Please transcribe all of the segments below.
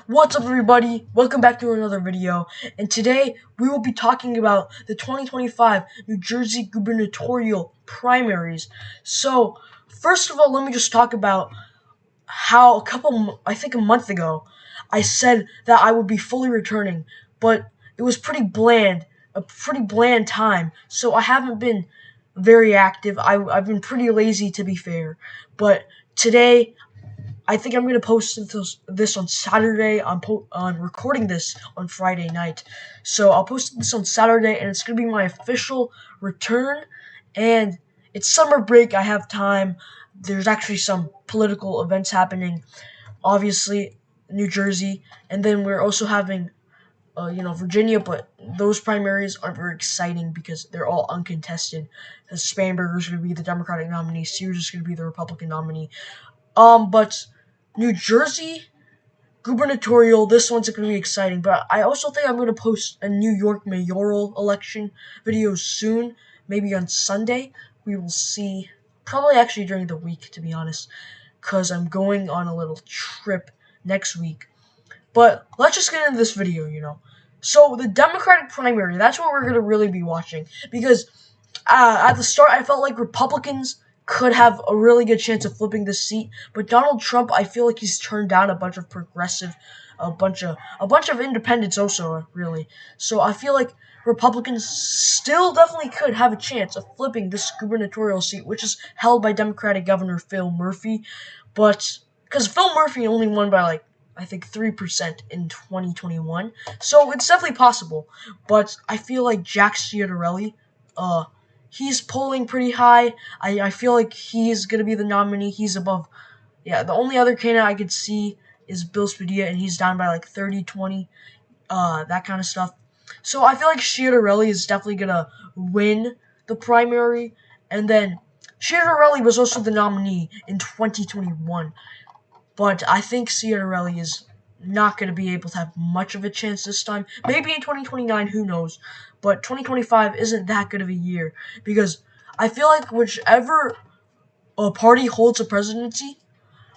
What's up, everybody? Welcome back to another video, and today we will be talking about the 2025 New Jersey gubernatorial primaries. So, first of all, let me just talk about how I think a month ago, I said that I would be fully returning, but it was a pretty bland time, so I haven't been very active. I've been pretty lazy, to be fair, but today I think I'm going to post this on Saturday. I'm recording this on Friday night. So I'll post this on Saturday, and it's going to be my official return. And it's summer break. I have time. There's actually some political events happening. Obviously, New Jersey. And then we're also having, Virginia. But those primaries aren't very exciting because they're all uncontested. Spanberger's going to be the Democratic nominee. Sears is going to be the Republican nominee. But New Jersey gubernatorial, this one's going to be exciting, but I also think I'm going to post a New York mayoral election video soon, maybe on Sunday. We will see, probably actually during the week, to be honest, because I'm going on a little trip next week. But let's just get into this video. So the Democratic primary, that's what we're going to really be watching, because at the start I felt like Republicans could have a really good chance of flipping this seat, but Donald Trump, I feel like he's turned down a bunch of progressive, a bunch of independents also, really. So I feel like Republicans still definitely could have a chance of flipping this gubernatorial seat, which is held by Democratic Governor Phil Murphy, but because Phil Murphy only won by I think 3% in 2021, so it's definitely possible. But I feel like Jack Ciattarelli, he's polling pretty high. I feel like he's going to be the nominee. He's above. Yeah, the only other candidate I could see is Bill Spadilla, and he's down by 30, 20, that kind of stuff. So I feel like Ciattarelli is definitely going to win the primary. And then Ciattarelli was also the nominee in 2021. But I think Ciattarelli is not going to be able to have much of a chance this time. Maybe in 2029, who knows? But 2025 isn't that good of a year, because I feel like whichever party holds the presidency,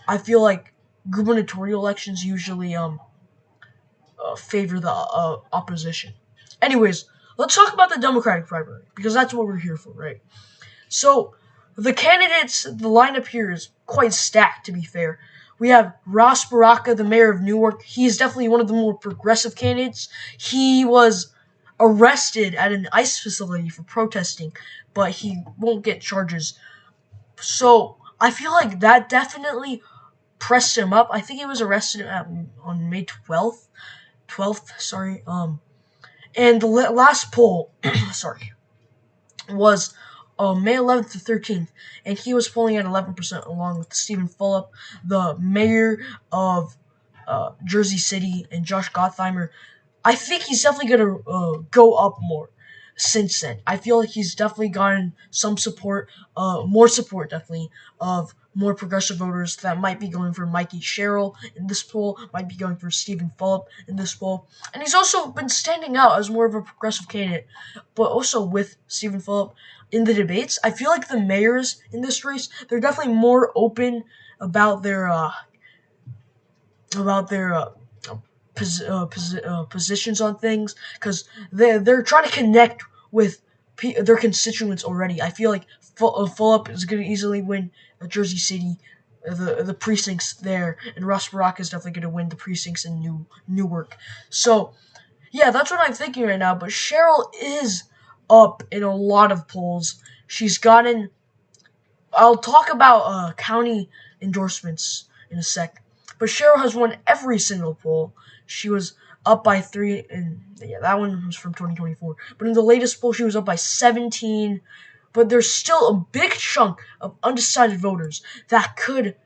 I feel like gubernatorial elections usually favor the opposition. Anyways, let's talk about the Democratic primary, because that's what we're here for, right? So the candidates, the lineup here is quite stacked, to be fair. We have Ras Baraka, the mayor of Newark. He is definitely one of the more progressive candidates. He was arrested at an ICE facility for protesting, but he won't get charges. So I feel like that definitely pressed him up. I think he was arrested on May 12th, sorry. And the last poll, sorry, was May 11th to 13th, and he was polling at 11%, along with Stephen Fulop, the mayor of Jersey City, and Josh Gottheimer. I think he's definitely going to go up more since then. I feel like he's definitely gotten some support, more support, definitely, of more progressive voters that might be going for Mikey Sherrill in this poll, might be going for Stephen Fulop in this poll. And he's also been standing out as more of a progressive candidate, but also with Stephen Fulop in the debates. I feel like the mayors in this race, they're definitely more open about their positions on things, because they're trying to connect with their constituents already. I feel like Fulop is going to easily win Jersey City, the precincts there, and Ras Baraka is definitely going to win the precincts in Newark. So yeah, that's what I'm thinking right now. But Cheryl is up in a lot of polls. She's gotten. I'll talk about county endorsements in a sec. But Cheryl has won every single poll. She was up by 3, and yeah, that one was from 2024. But in the latest poll, she was up by 17. But there's still a big chunk of undecided voters that could,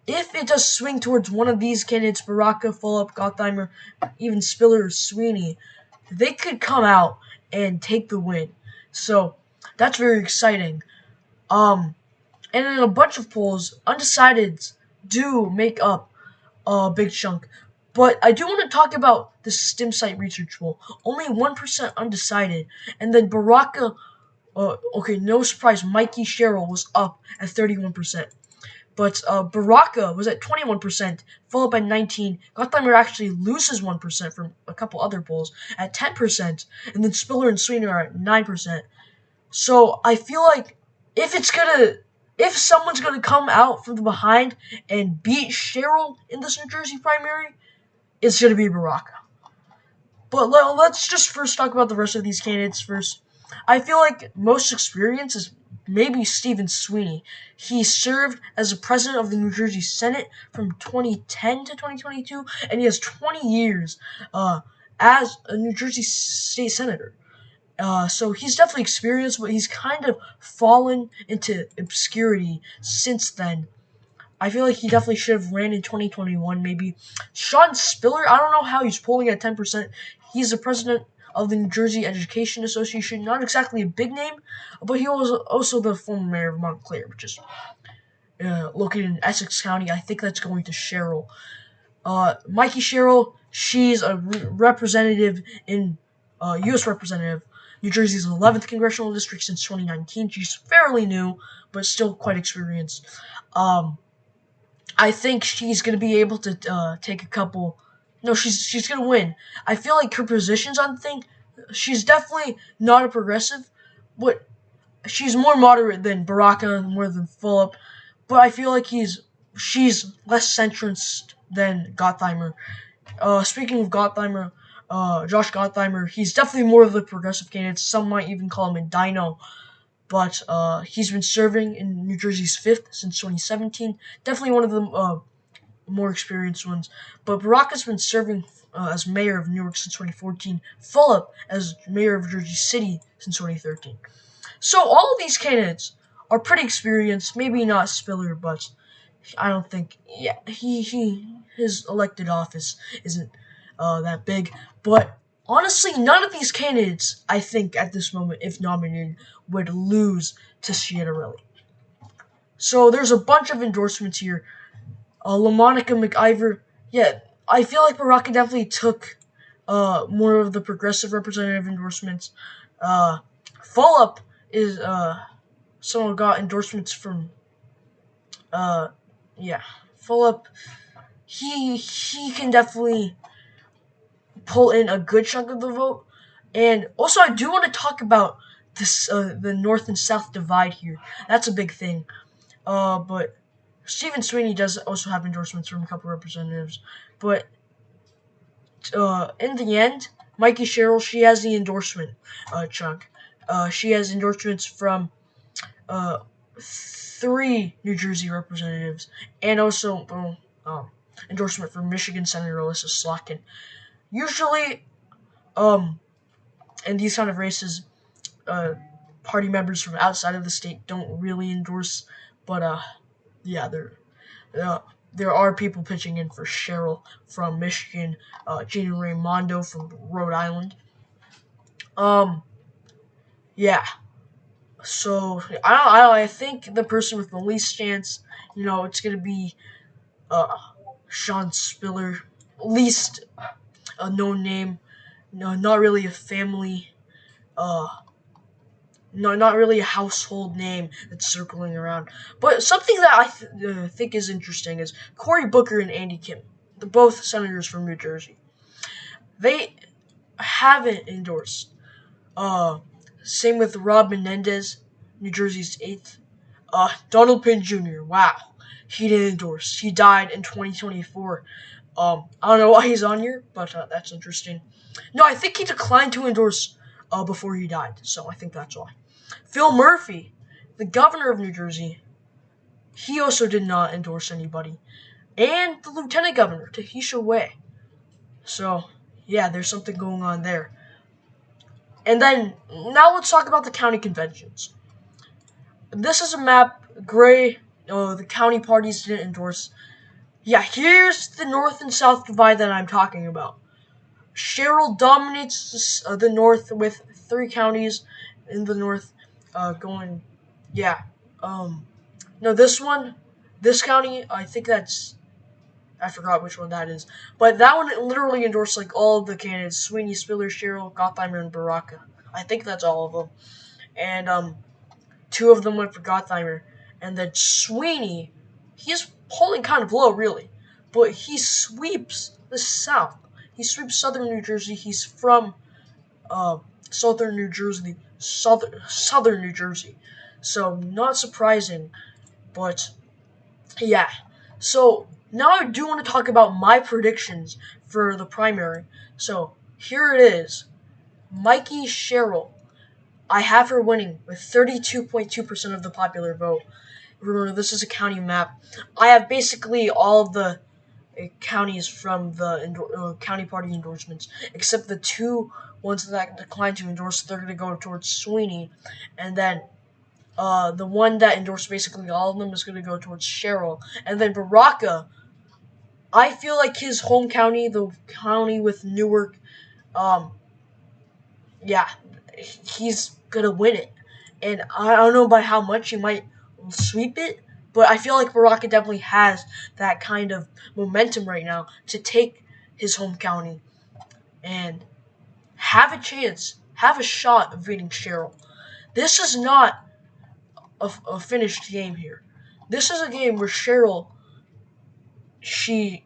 if it does swing towards one of these candidates, Baraka, Fulop, Gottheimer, even Spiller or Sweeney, they could come out and take the win. So that's very exciting. And in a bunch of polls, undecideds do make up a big chunk. But I do want to talk about the STEM site research poll. Only 1% undecided. And then Baraka, okay, no surprise, Mikey Sherrill was up at 31%. But Baraka was at 21%, followed by 19. Gottheimer actually loses 1% from a couple other polls at 10%, and then Spiller and Sweeney are at 9%. So I feel like if someone's gonna come out from the behind and beat Cheryl in this New Jersey primary, it's gonna be Baraka. But let's just first talk about the rest of these candidates first. I feel like most experience is maybe Stephen Sweeney. He served as the president of the New Jersey Senate from 2010 to 2022, and he has 20 years as a New Jersey state senator. So he's definitely experienced, but he's kind of fallen into obscurity since then. I feel like he definitely should have ran in 2021, maybe. Sean Spiller, I don't know how he's polling at 10%. He's the president of the New Jersey Education Association. Not exactly a big name, but he was also the former mayor of Montclair, which is located in Essex County. I think that's going to Cheryl. Mikey Cheryl, she's a representative in U.S. representative, New Jersey's 11th congressional district since 2019. She's fairly new, but still quite experienced. I think she's gonna be able to take a couple. No, she's gonna win. I feel like her positions on the thing. She's definitely not a progressive, but she's more moderate than Baraka, more than Fulop. But I feel like she's less centrist than Gottheimer. Speaking of Gottheimer, Josh Gottheimer, he's definitely more of the progressive candidate. Some might even call him a dino. But he's been serving in New Jersey's 5th since 2017. Definitely one of the more experienced ones. But Baraka's been serving as mayor of Newark since 2014. Fulop as mayor of Jersey City since 2013. So all of these candidates are pretty experienced. Maybe not Spiller, but I don't think. Yeah, his elected office isn't that big. But honestly, none of these candidates, I think, at this moment, if nominated, would lose to Schiaparelli. So there's a bunch of endorsements here. LaMonica McIver, yeah, I feel like Baraka definitely took more of the progressive representative endorsements. Fulop is someone got endorsements from yeah, Fulop. He can definitely pull in a good chunk of the vote. And also, I do want to talk about this the North and South divide here. That's a big thing. But Stephen Sweeney does also have endorsements from a couple representatives. But in the end, Mikey Cheryl, she has the endorsement chunk. She has endorsements from 3 New Jersey representatives, and also endorsement from Michigan Senator Alyssa Slotkin. Usually, in these kind of races, party members from outside of the state don't really endorse, but yeah, there are people pitching in for Cheryl from Michigan, Gina Raimondo from Rhode Island. Yeah. So I think the person with the least chance, it's gonna be Sean Spiller, least a known name, no, not really a family, no, not really a household name that's circling around. But something that I think is interesting is Cory Booker and Andy Kim, both senators from New Jersey. They haven't endorsed. Same with Rob Menendez, New Jersey's 8th. Donald Payne Jr., wow. He didn't endorse. He died in 2024. I don't know why he's on here, but that's interesting. No, I think he declined to endorse before he died, so I think that's why. Phil Murphy, the governor of New Jersey, he also did not endorse anybody. And the lieutenant governor, Tahisha Way. So, yeah, there's something going on there. And then, now let's talk about the county conventions. This is a map, gray, the county parties didn't endorse. Yeah, here's the North and South divide that I'm talking about. Cheryl dominates the North with 3 counties in the North going, yeah. No, this county, I think I forgot which one that is. But that one literally endorsed like all of the candidates: Sweeney, Spiller, Cheryl, Gottheimer, and Baraka. I think that's all of them. And 2 of them went for Gottheimer. And then Sweeney, he's polling kind of low, really, but he sweeps the South. He sweeps Southern New Jersey. He's from uh, Southern New Jersey. So not surprising, but yeah. So now I do want to talk about my predictions for the primary. So here it is. Mikey Sherrill. I have her winning with 32.2% of the popular vote. Remember, this is a county map. I have basically all of the counties from the county party endorsements, except the two ones that declined to endorse. They're going to go towards Sweeney, and then the one that endorsed basically all of them is going to go towards Sherrill, and then Baraka. I feel like his home county, the county with Newark, um, yeah, he's gonna win it, and I don't know by how much he might sweep it, but I feel like Baraka definitely has that kind of momentum right now to take his home county and have a chance, have a shot of beating Sherrill. This is not a finished game here. This is a game where Sherrill, she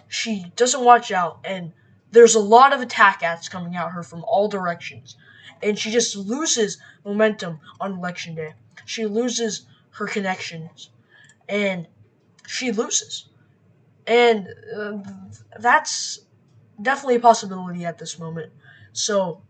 she doesn't watch out, and there's a lot of attack ads coming at her from all directions, and she just loses momentum on election day. She loses her connections, and she loses, and that's definitely a possibility at this moment. So,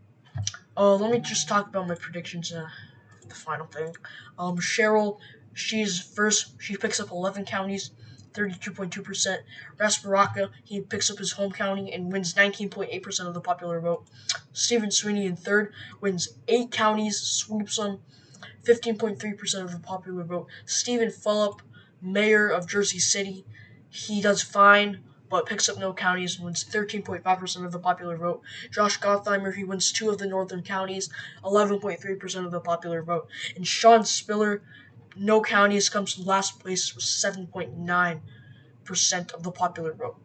let me just talk about my predictions. The final thing. Cheryl, she's first. She picks up 11 counties, 32.2%. Rasparaka, he picks up his home county and wins 19.8% of the popular vote. Stephen Sweeney in third wins 8 counties, sweeps them, 15.3% of the popular vote. Stephen Fulop, mayor of Jersey City, he does fine, but picks up no counties and wins 13.5% of the popular vote. Josh Gottheimer, he wins 2 of the northern counties, 11.3% of the popular vote. And Sean Spiller, no counties, comes to last place with 7.9% of the popular vote.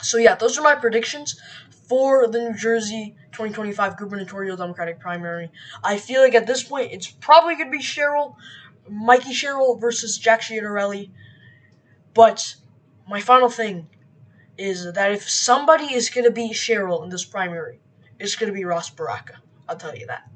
So yeah, those are my predictions for the New Jersey 2025 gubernatorial Democratic primary. I feel like at this point it's probably going to be Mikey Sherrill versus Jack Schiaparelli. But my final thing is that if somebody is going to beat Sherrill in this primary, it's going to be Ross Baraka. I'll tell you that.